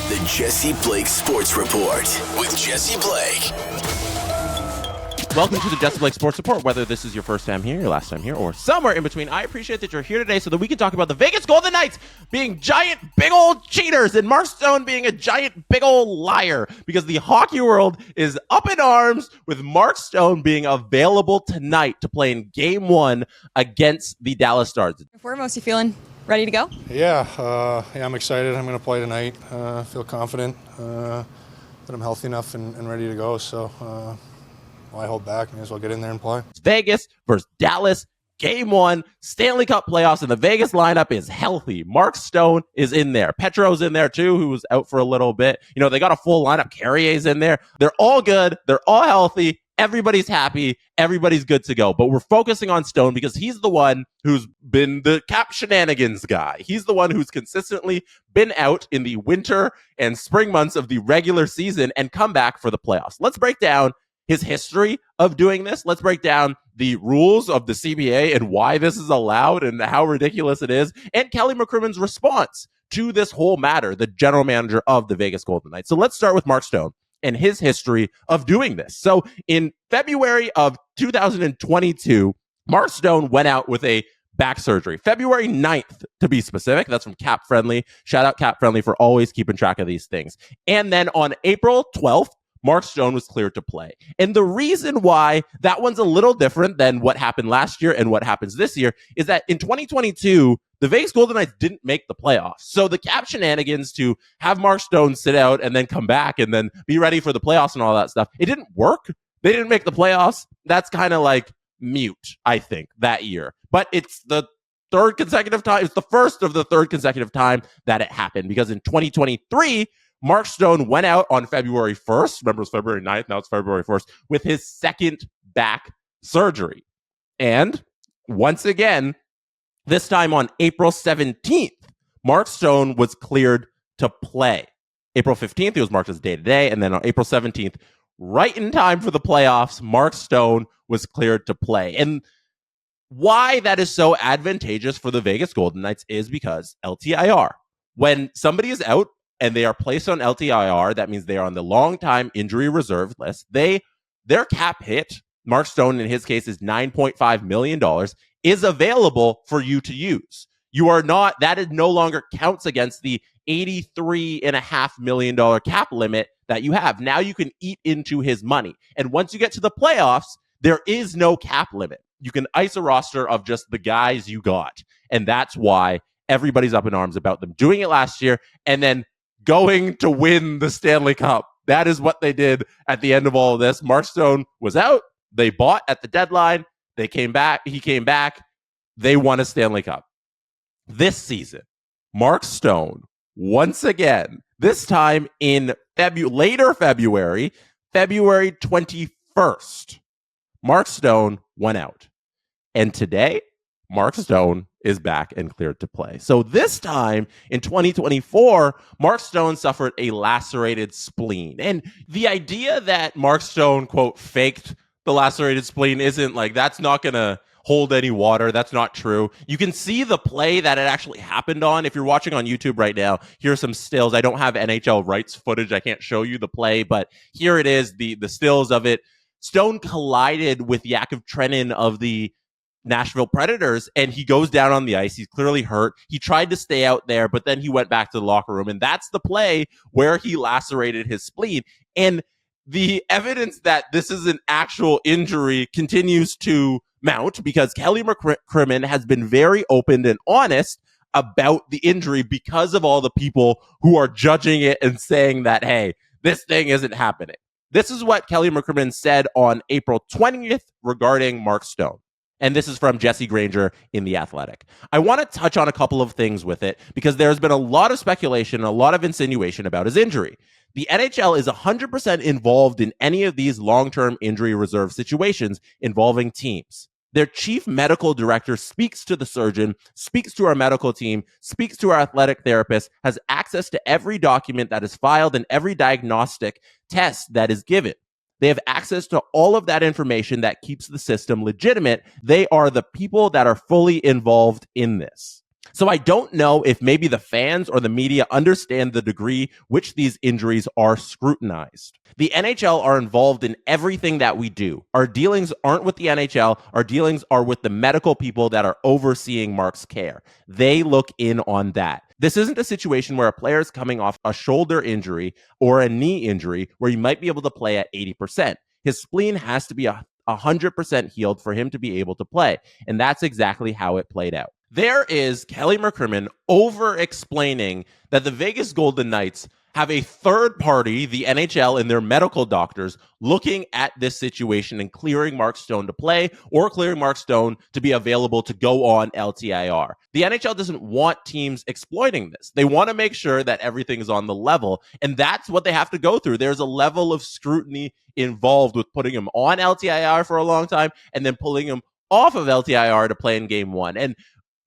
The Jesse Blake Sports Report with Jesse Blake. Welcome to the Jesse Blake Sports Report. Whether this is your first time here, your last time here, or somewhere in between, I appreciate that you're here today so that we can talk about the Vegas Golden Knights being giant, big old cheaters and Mark Stone being a giant, big old liar, because the hockey world is up in arms with Mark Stone being available tonight to play in Game 1 against the Dallas Stars. Foremost, you feeling ready to go? Yeah, I'm excited. I'm going to play tonight. I feel confident that I'm healthy enough and ready to go. So why hold back? May as well get in there and play. It's Vegas versus Dallas, Game 1, Stanley Cup Playoffs, and the Vegas lineup is healthy. Mark Stone is in there. Petro's in there too, who was out for a little bit. You know, they got a full lineup. Carrier's in there. They're all good. They're all healthy. Everybody's happy. Everybody's good to go. But we're focusing on Stone because he's the one who's been the cap shenanigans guy. He's the one who's consistently been out in the winter and spring months of the regular season and come back for the playoffs. Let's break down his history of doing this. Let's break down the rules of the CBA and why this is allowed and how ridiculous it is, and Kelly McCrimmon's response to this whole matter, the general manager of the Vegas Golden Knights. So let's start with Mark Stone and his history of doing this. So in February of 2022, Mark Stone went out with a back surgery. February 9th, to be specific. That's from Cap Friendly. Shout out Cap Friendly for always keeping track of these things. And then on April 12th, Mark Stone was cleared to play. And the reason why that one's a little different than what happened last year and what happens this year is that in 2022, the Vegas Golden Knights didn't make the playoffs. So the cap shenanigans to have Mark Stone sit out and then come back and then be ready for the playoffs and all that stuff, it didn't work. They didn't make the playoffs. That's kind of like mute, I think, that year. But it's the third consecutive time. It's the first of the third consecutive time that it happened, because in 2023, Mark Stone went out on February 1st. Remember, it was February 9th. Now it's February 1st with his second back surgery. And once again, this time on April 17th, Mark Stone was cleared to play. April 15th, he was marked as day-to-day. And then on April 17th, right in time for the playoffs, Mark Stone was cleared to play. And why that is so advantageous for the Vegas Golden Knights is because LTIR. When somebody is out and they are placed on LTIR, that means they are on the long-time injury reserve list. Their cap hit, Mark Stone in his case is $9.5 million, is available for you to use. You are not, that is no longer counts against the $83.5 million cap limit that you have. Now you can eat into his money. And once you get to the playoffs, there is no cap limit. You can ice a roster of just the guys you got. And that's why everybody's up in arms about them doing it last year and then going to win the Stanley Cup. That is what they did at the end of all of this. Mark Stone was out. They bought at the deadline. They came back. He came back. They won a Stanley Cup. This season, Mark Stone, once again, this time in later February, February 21st, Mark Stone went out. And today, Mark Stone is back and cleared to play. So this time in 2024, Mark Stone suffered a lacerated spleen. And the idea that Mark Stone, quote, faked the lacerated spleen isn't like, that's not going to hold any water. That's not true. You can see the play that it actually happened on. If you're watching on YouTube right now, here's some stills. I don't have NHL rights footage. I can't show you the play, but here it is, the stills of it. Stone collided with Yakov Trenin of the Nashville Predators, and he goes down on the ice. He's clearly hurt. He tried to stay out there, but then he went back to the locker room, and that's the play where he lacerated his spleen. And the evidence that this is an actual injury continues to mount because Kelly McCrimmon has been very open and honest about the injury because of all the people who are judging it and saying that, hey, this thing isn't happening. This is what Kelly McCrimmon said on April 20th regarding Mark Stone. And this is from Jesse Granger in The Athletic. I want to touch on a couple of things with it because there's been a lot of speculation and a lot of insinuation about his injury. The NHL is 100% involved in any of these long-term injury reserve situations involving teams. Their chief medical director speaks to the surgeon, speaks to our medical team, speaks to our athletic therapist, has access to every document that is filed and every diagnostic test that is given. They have access to all of that information that keeps the system legitimate. They are the people that are fully involved in this. So I don't know if maybe the fans or the media understand the degree which these injuries are scrutinized. The NHL are involved in everything that we do. Our dealings aren't with the NHL. Our dealings are with the medical people that are overseeing Mark's care. They look in on that. This isn't a situation where a player is coming off a shoulder injury or a knee injury where you might be able to play at 80%. His spleen has to be 100% healed for him to be able to play. And that's exactly how it played out. There is Kelly McCrimmon over-explaining that the Vegas Golden Knights have a third party, the NHL and their medical doctors, looking at this situation and clearing Mark Stone to play or clearing Mark Stone to be available to go on LTIR. The NHL doesn't want teams exploiting this. They want to make sure that everything is on the level, and that's what they have to go through. There's a level of scrutiny involved with putting him on LTIR for a long time and then pulling him off of LTIR to play in game one. And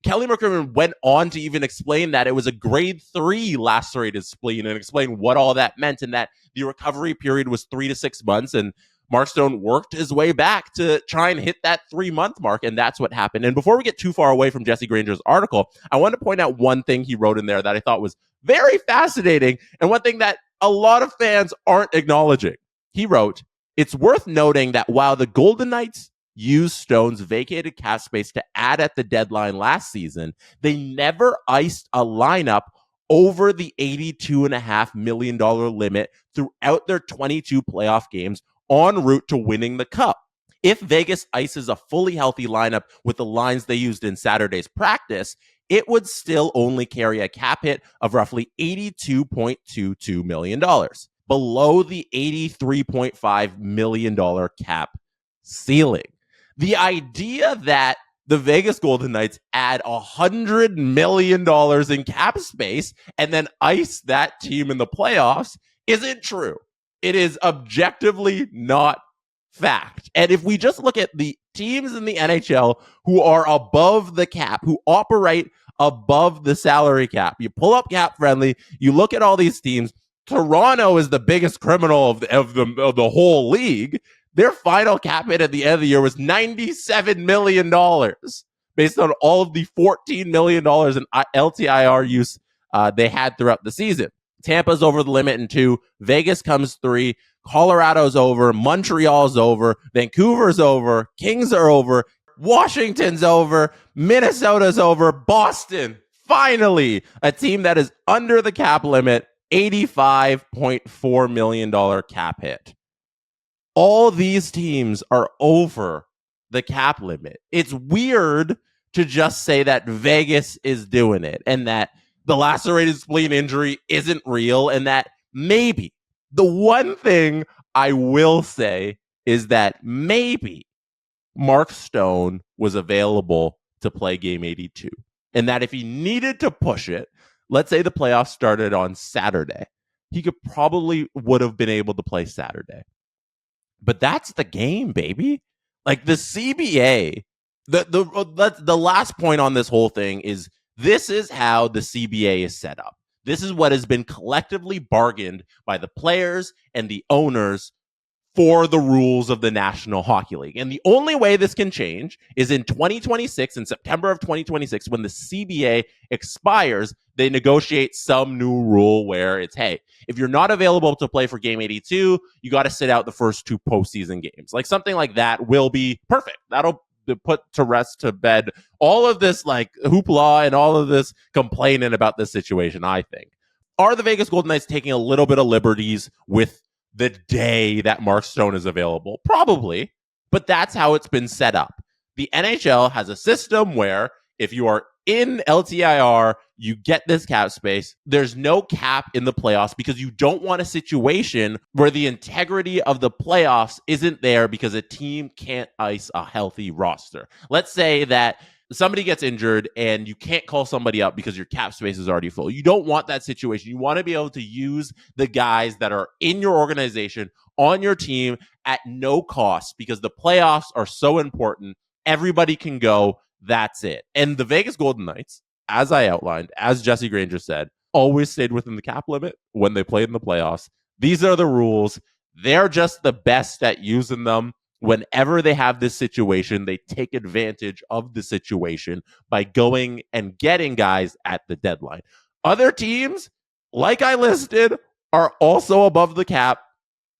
Kelly McCrimmon went on to even explain that it was a grade 3 lacerated spleen and explain what all that meant and that the recovery period was 3 to 6 months. And Mark Stone worked his way back to try and hit that 3-month mark. And that's what happened. And before we get too far away from Jesse Granger's article, I want to point out one thing he wrote in there that I thought was very fascinating and one thing that a lot of fans aren't acknowledging. He wrote, "It's worth noting that while the Golden Knights used Stone's vacated cap space to add at the deadline last season, they never iced a lineup over the $82.5 million limit throughout their 22 playoff games en route to winning the Cup. If Vegas ices a fully healthy lineup with the lines they used in Saturday's practice, it would still only carry a cap hit of roughly $82.22 million, below the $83.5 million cap ceiling." The idea that the Vegas Golden Knights add $100 million in cap space and then ice that team in the playoffs isn't true. It is objectively not fact. And if we just look at the teams in the NHL who are above the cap, who operate above the salary cap, you pull up Cap Friendly, you look at all these teams. Toronto is the biggest criminal of the whole league. Their final cap hit at the end of the year was $97 million based on all of the $14 million in LTIR use they had throughout the season. Tampa's over the limit in 2. Vegas comes 3. Colorado's over. Montreal's over. Vancouver's over. Kings are over. Washington's over. Minnesota's over. Boston, finally, a team that is under the cap limit, $85.4 million cap hit. All these teams are over the cap limit. It's weird to just say that Vegas is doing it and that the lacerated spleen injury isn't real and that maybe the one thing I will say is that maybe Mark Stone was available to play game 82 and that if he needed to push it, let's say the playoffs started on Saturday, he probably would have been able to play Saturday. But that's the game, baby. Like the CBA, the last point on this whole thing is this is how the CBA is set up. This is what has been collectively bargained by the players and the owners for the rules of the National Hockey League. And the only way this can change is in 2026, in September of 2026, when the CBA expires, they negotiate some new rule where it's, hey, if you're not available to play for game 82, you got to sit out the first 2 postseason games. Like something like that will be perfect. That'll put to rest, to bed, all of this like hoopla and all of this complaining about this situation, I think. Are the Vegas Golden Knights taking a little bit of liberties with the day that Mark Stone is available? Probably, but that's how it's been set up. The NHL has a system where if you are in LTIR, you get this cap space. There's no cap in the playoffs because you don't want a situation where the integrity of the playoffs isn't there because a team can't ice a healthy roster. Let's say that somebody gets injured and you can't call somebody up because your cap space is already full. You don't want that situation. You want to be able to use the guys that are in your organization on your team at no cost because the playoffs are so important. Everybody can go. That's it. And the Vegas Golden Knights, as I outlined, as Jesse Granger said, always stayed within the cap limit when they played in the playoffs. These are the rules. They're just the best at using them. whenever they have this situation, they take advantage of the situation by going and getting guys at the deadline. Other teams, like I listed, are also above the cap.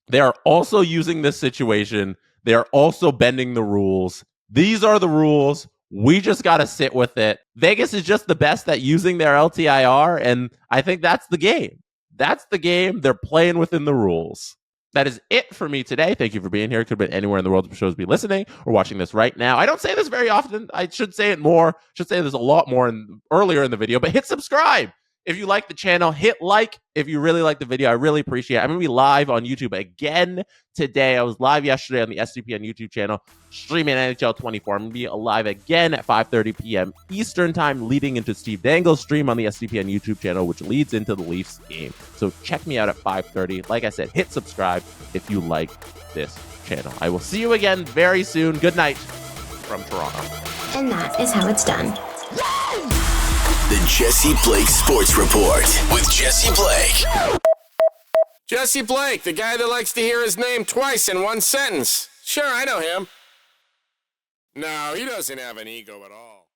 They are also using this situation. They are also bending the rules. These are the rules. We just got to sit with it. Vegas is just the best at using their LTIR, and I think that's the game. That's the game. They're playing within the rules. That is it for me today. Thank you for being here. It could have been anywhere in the world. Shows be listening or watching this right now. I don't say this very often. I should say it more. Should say this a lot more earlier in the video, but hit subscribe. If you like the channel, hit like. If you really like the video, I really appreciate it. I'm going to be live on YouTube again today. I was live yesterday on the SDPN YouTube channel, streaming NHL 24. I'm going to be live again at 5:30 p.m. Eastern time, leading into Steve Dangle's stream on the SDPN YouTube channel, which leads into the Leafs game. So check me out at 5:30. Like I said, hit subscribe if you like this channel. I will see you again very soon. Good night from Toronto. And that is how it's done. The Jesse Blake Sports Report with Jesse Blake. Jesse Blake, the guy that likes to hear his name twice in one sentence. Sure, I know him. No, he doesn't have an ego at all.